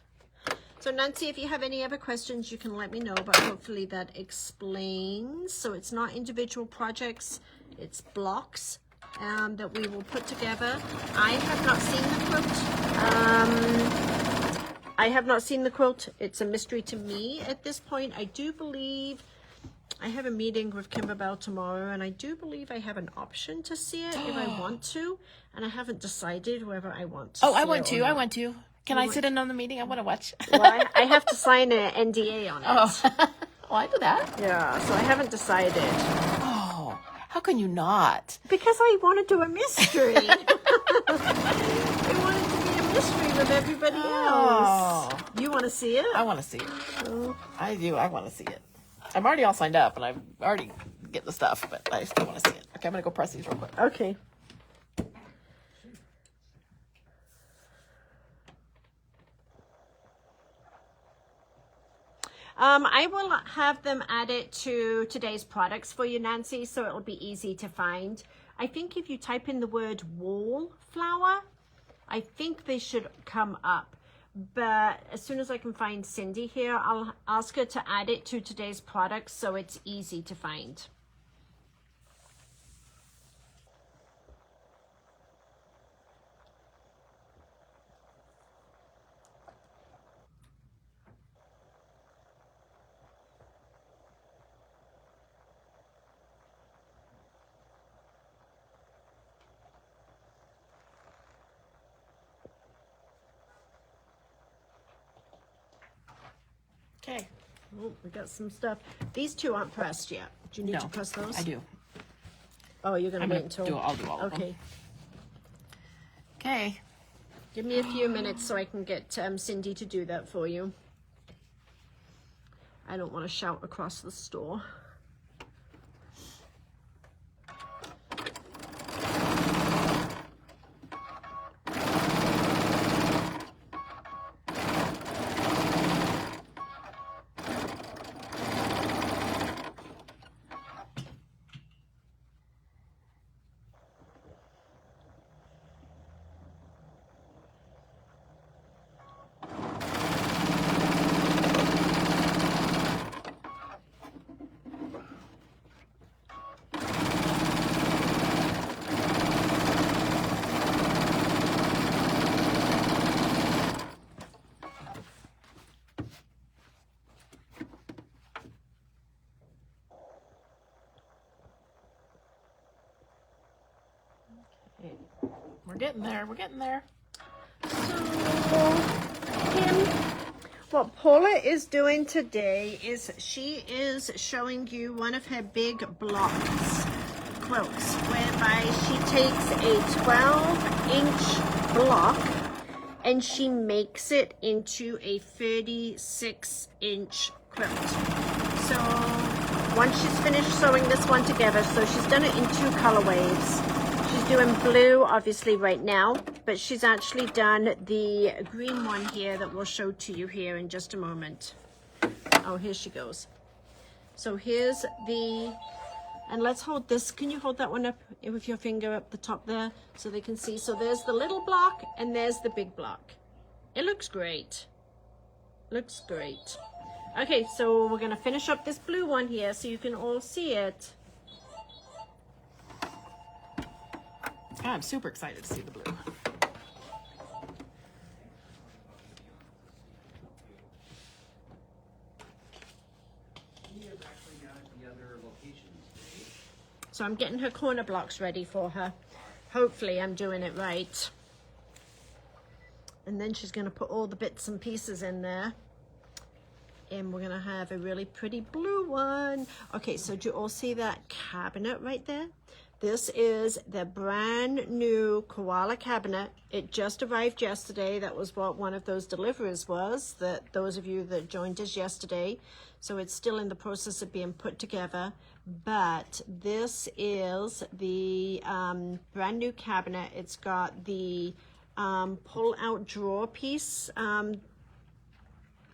So Nancy, if you have any other questions, you can let me know, but hopefully that explains. So it's not individual projects, it's blocks that we will put together. I have not seen the quilt. I have not seen the quilt. It's a mystery to me at this point. I do believe I have a meeting with Kimberbell tomorrow, and I do believe I have an option to see it if I want to, and I haven't decided whether I want to. Oh, I see want it to. or I not. want to. Can I sit in on the meeting? I want to watch. Well, I have to sign an NDA on it. Oh, well, I do that. Yeah, so I haven't decided. Oh, how can you not? Because I want to do a mystery. I want it to be a mystery with everybody else. You want to see it? I want to see it. I do. I want to see it. I'm already all signed up, and I've already get the stuff, but I still want to see it. Okay, I'm going to go press these real quick. Okay. I will have them added to today's products for you, Nancy, so it'll be easy to find. I think if you type in the word wallflower, I think they should come up. But as soon as I can find Cindy here, I'll ask her to add it to today's products so it's easy to find. Okay. Oh, we got some stuff. These two aren't pressed yet. Do you need to press those? I do. Oh, you're gonna I'm wait gonna until. I'll do all of them. Okay. Okay. Give me a few minutes so I can get Cindy to do that for you. I don't want to shout across the store. We're getting there. We're getting there. Kim, what Paula is doing today is she is showing you one of her big blocks quilts, whereby she takes a 12-inch block and she makes it into a 36-inch quilt. So once she's finished sewing this one together, so she's done it in 2 colorways. She's doing blue, obviously, right now, but she's actually done the green one here that we'll show to you here in just a moment. Oh, here she goes. So here's the, and let's hold this. Can you hold that one up with your finger up the top there so they can see? So there's the little block and there's the big block. It looks great. Looks great. Okay, so we're gonna finish up this blue one here so you can all see it. I'm super excited to see the blue. We have actually got the other locations today. So I'm getting her corner blocks ready for her. Hopefully I'm doing it right. And then she's going to put all the bits and pieces in there. And we're going to have a really pretty blue one. Okay, so do you all see that cabinet right there? This is the brand new koala cabinet. It just arrived yesterday. That was what one of those deliveries was, that those of you that joined us yesterday. So it's still in the process of being put together. But this is the brand new cabinet. It's got the pull-out drawer piece.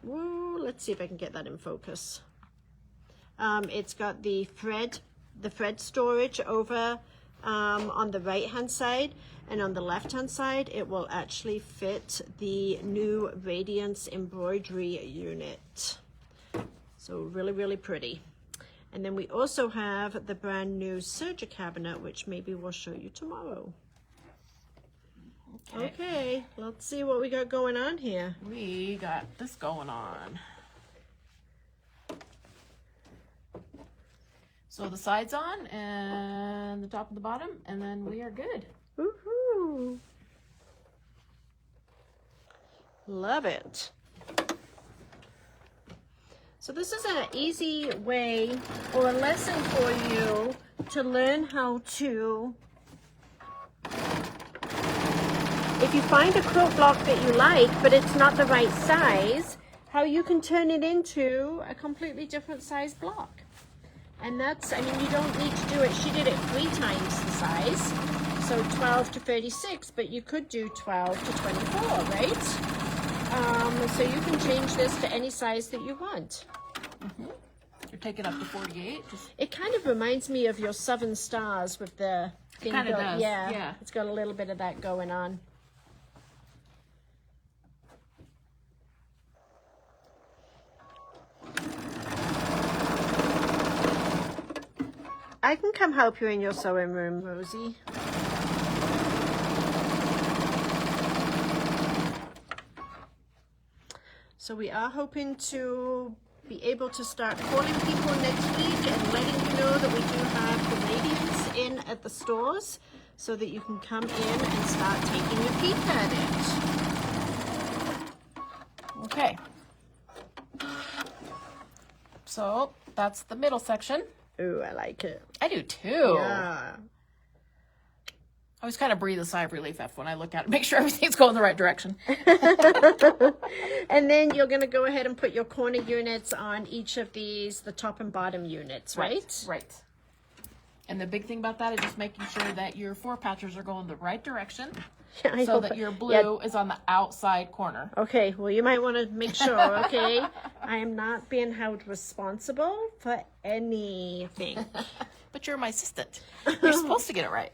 Let's see if I can get that in focus. It's got the thread storage over on the right hand side, and on the left hand side it will actually fit the new Radiance embroidery unit. So really pretty. And then we also have the brand new serger cabinet, which maybe we'll show you tomorrow. Okay, let's see what we got going on here. We got this going on. So the sides on and the top and the bottom, and then we are good. Woohoo! Love it. So this is an easy way or a lesson for you to learn how to, if you find a quilt block that you like, but it's not the right size, how you can turn it into a completely different size block. And that's, I mean, you don't need to do it. She did it 3 times the size, so 12 to 36, but you could do 12 to 24, right? So you can change this to any size that you want. You're taking up to 48. It kind of reminds me of your Southern Stars with the thing. Kind of does, yeah, yeah. It's got a little bit of that going on. I can come help you in your sewing room, Rosie. So we are hoping to be able to start calling people next week and letting you know that we do have the Radiance in at the stores so that you can come in and start taking a peek at it. Okay. So that's the middle section. Ooh, I like it. I do too. Yeah. I always kind of breathe a sigh of relief when I look at it, make sure everything's going the right direction. And then you're going to go ahead and put your corner units on each of these, the top and bottom units, right? Right. And the big thing about that is just making sure that your 4 patches are going the right direction, Yeah, so that your blue is on the outside corner. Okay, well, you might want to make sure, okay? I am not being held responsible for anything. But you're my assistant. You're supposed to get it right.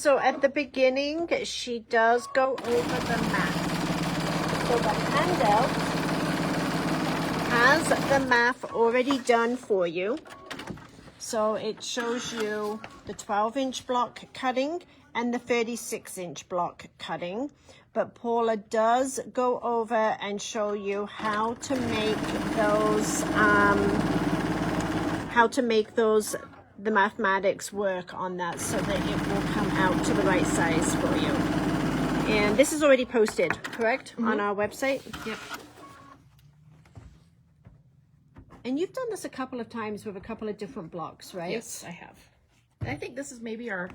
So at the beginning, she does go over the math. So the handout has the math already done for you. So it shows you the 12-inch block cutting and the 36-inch block cutting. But Paula does go over and show you how to make those, the mathematics work on that so that it will come out to the right size for you. And this is already posted, correct? On our website? Yep. And you've done this a couple of times with a couple of different blocks, right? Yes, I have. I think this is maybe our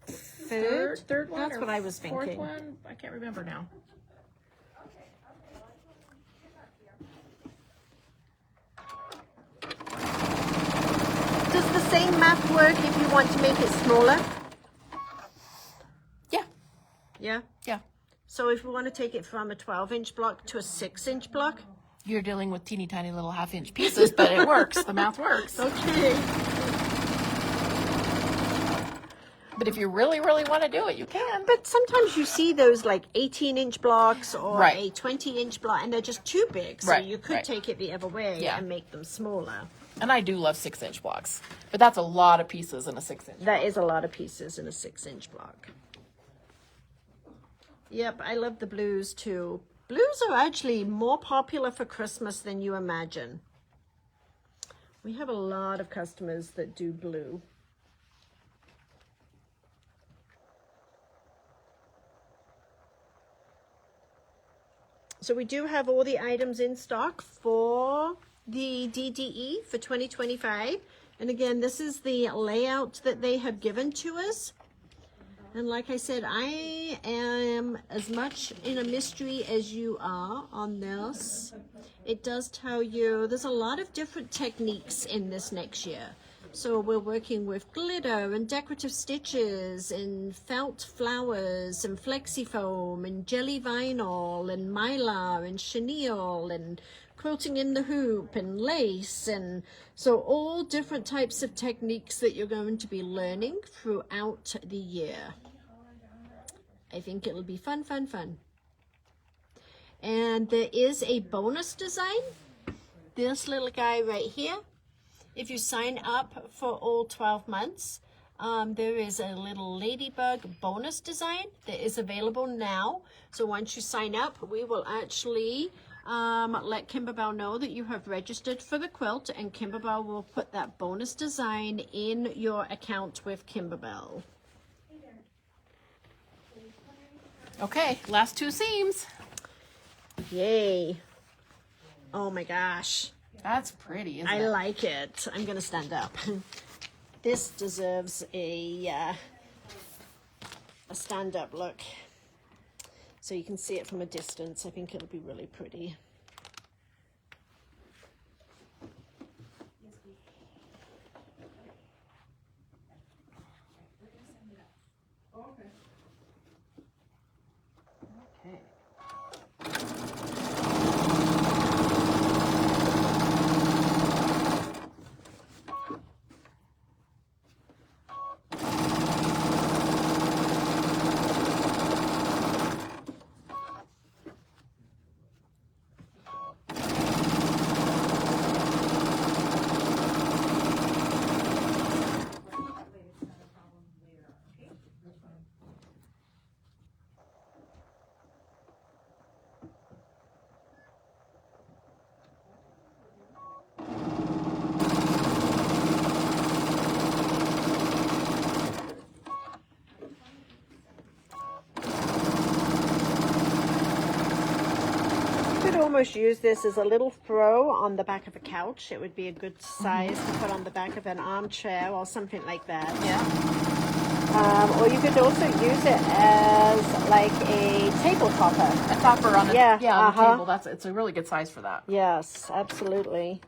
Third one. That's or what I was fourth thinking. one. I can't remember now. Does the same math work if you want to make it smaller? Yeah. Yeah. Yeah. So if we want to take it from a 12-inch block to a 6-inch block? You're dealing with teeny tiny little half-inch pieces, but it works. The math works. Okay. But if you really, really want to do it, you can. But sometimes you see those like 18-inch blocks or Right. a 20-inch block, and they're just too big. So Right, you could right. take it the other way Yeah. and make them smaller. And I do love 6-inch blocks, but that's a lot of pieces in a 6-inch. That is a lot of pieces in a 6-inch block. Yep, I love the blues too. Blues are actually more popular for Christmas than you imagine. We have a lot of customers that do blue. So we do have all the items in stock for the DDE for 2025. And again, this is the layout that they have given to us. And like I said, I am as much in a mystery as you are on this. It does tell you there's a lot of different techniques in this next year. So we're working with glitter and decorative stitches and felt flowers and flexi foam and jelly vinyl and mylar and chenille and quilting in the hoop and lace. And so all different types of techniques that you're going to be learning throughout the year. I think it'll be fun, fun, fun. And there is a bonus design. This little guy right here. If you sign up for all 12 months, there is a little ladybug bonus design that is available now. So once you sign up, we will actually let Kimberbell know that you have registered for the quilt, and Kimberbell will put that bonus design in your account with Kimberbell. Okay, last two seams. Yay. Oh my gosh. That's pretty, isn't I it? like it. I'm going to stand up. This deserves a stand-up look. So you can see it from a distance. I think it'll be really pretty. Okay. Almost use this as a little throw on the back of a couch. It would be a good size to put on the back of an armchair or something like that. Yeah. Or you could also use it as like a table topper. A topper on the, Yeah, on the table. It's a really good size for that. Yes, absolutely.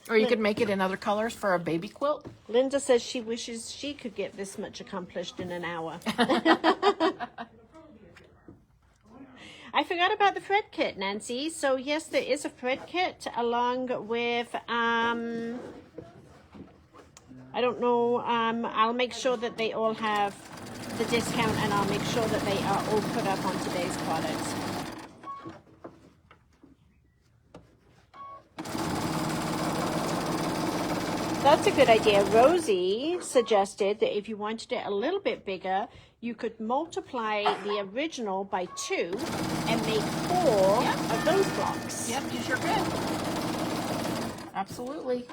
Or you could make it in other colors for a baby quilt. Linda says she wishes she could get this much accomplished in an hour. I forgot about the thread kit, Nancy. So yes, there is a thread kit along with I don't know. I'll make sure that they all have the discount, and I'll make sure that they are all put up on today's products. That's a good idea. Rosie suggested that if you wanted it a little bit bigger, you could multiply the original by 2 and make 4 of those blocks. Yep, you sure could. Absolutely.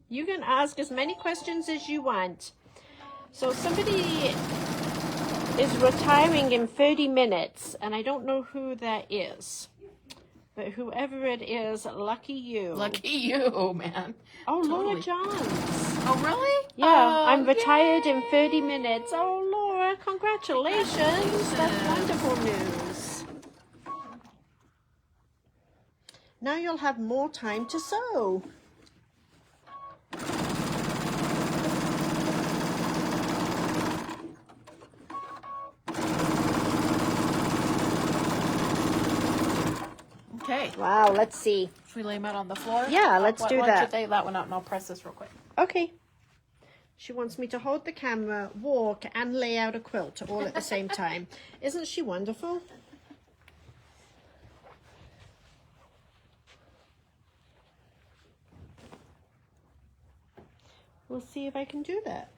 You can ask as many questions as you want. So somebody is retiring in 30 minutes, and I don't know who that is. But whoever it is, lucky you. Lucky you, man. Oh, Totally. Laura Johns. Oh, really? Yeah, Oh, I'm retired in yay. 30 minutes. Oh, Laura, congratulations. That's wonderful news. Now you'll have more time to sew. Okay. Wow, let's see. Should we lay them out on the floor? Yeah, let's do Why that. don't you lay that one out and I'll press this real quick. Okay. She wants me to hold the camera, walk, and lay out a quilt all at the same time. Isn't she wonderful? We'll see if I can do that.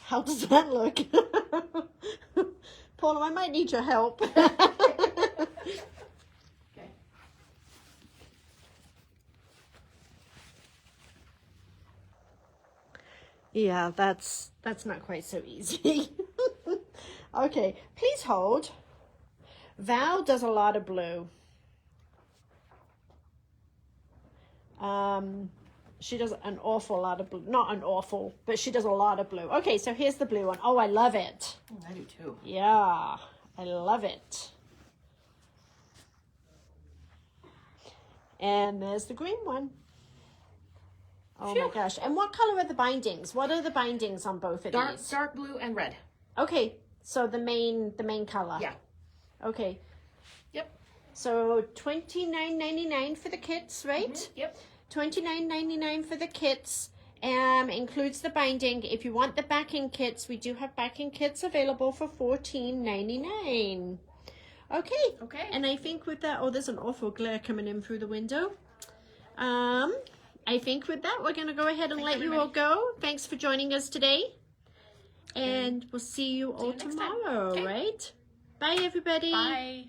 How does that look? Paula, I might need your help. Okay. Yeah, that's not quite so easy. Okay, please hold. Val does a lot of blue. She does an awful lot of blue. Not an awful, but she does a lot of blue. Okay, so here's the blue one. Oh, I love it. I do too. Yeah, I love it. And there's the green one. Oh my gosh. And what color are the bindings? What are the bindings on both of these? Dark blue and red. Okay, so the main color. Yeah. Okay. Yep. So $29.99 for the kits, right? Mm-hmm. Yep. $29.99 for the kits. Includes the binding. If you want the backing kits, we do have backing kits available for $14.99. Okay. Okay. And I think with that, oh, there's an awful glare coming in through the window. I think with that, we're going to go ahead and let you all go. Thanks for joining us today. And we'll see you all you next time. tomorrow, Okay. right? Bye, everybody. Bye.